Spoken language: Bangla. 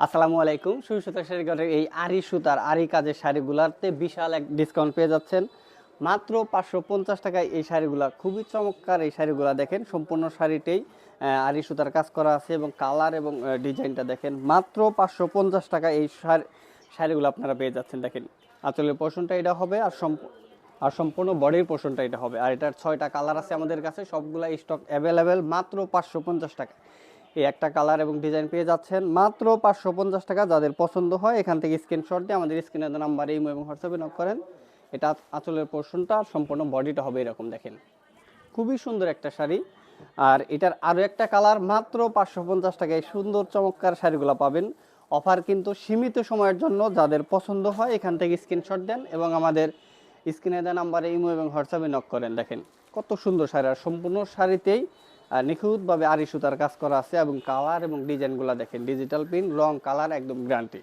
আসসালামু আলাইকুম। সুই সুতার শাড়ি ঘরের এই আরি সুতার আরি কাজের শাড়িগুলাতে বিশাল এক ডিসকাউন্ট পেয়ে যাচ্ছেন। মাত্র ৫৫০ টাকায় এই শাড়িগুলা খুবই চমৎকার। এই শাড়িগুলা দেখেন সম্পূর্ণ শাড়িতেই আরি সুতার কাজ করা আছে এবং কালার এবং ডিজাইনটা দেখেন। মাত্র ৫৫০ টাকায় এই শাড়িগুলো আপনারা পেয়ে যাচ্ছেন। দেখেন আঁচলের পোরশনটা এটা হবে আর সম্পূর্ণ বডির পোরশনটা এটা হবে। আর এটার ৬টা কালার আছে আমাদের কাছে, সবগুলা স্টক অ্যাভেলেবেল। মাত্র ৫৫০ টাকা এই একটা কালার এবং ডিজাইন পেয়ে যাচ্ছেন মাত্র ৫৫০ টাকা। যাদের পছন্দ হয় এখান থেকে স্ক্রিনশট দিয়ে আমাদের স্ক্রিনের নাম্বারে ইমো এবং হোয়াটসঅ্যাপে নক করেন। এটা আঁচলের পোরশনটা আর সম্পূর্ণ বডিটা হবে এরকম দেখেন, খুবই সুন্দর একটা শাড়ি। আর এটার আরও একটা কালার মাত্র ৫৫০ টাকায় সুন্দর চমৎকার শাড়িগুলো পাবেন। অফার কিন্তু সীমিত সময়ের জন্য। যাদের পছন্দ হয় এখান থেকে স্ক্রিনশট দেন এবং আমাদের স্ক্রিনে দেওয়া নাম্বারে ইমো এবং হোয়াটসঅ্যাপে নক করেন। দেখেন কত সুন্দর শাড়ি, আর সম্পূর্ণ শাড়িতেই নিখুঁতভাবে আরি সুতার কাজ করা আছে এবং কালার এবং ডিজাইনগুলো দেখেন, ডিজিটাল প্রিন্ট, রং, কালার একদম গ্যারান্টি।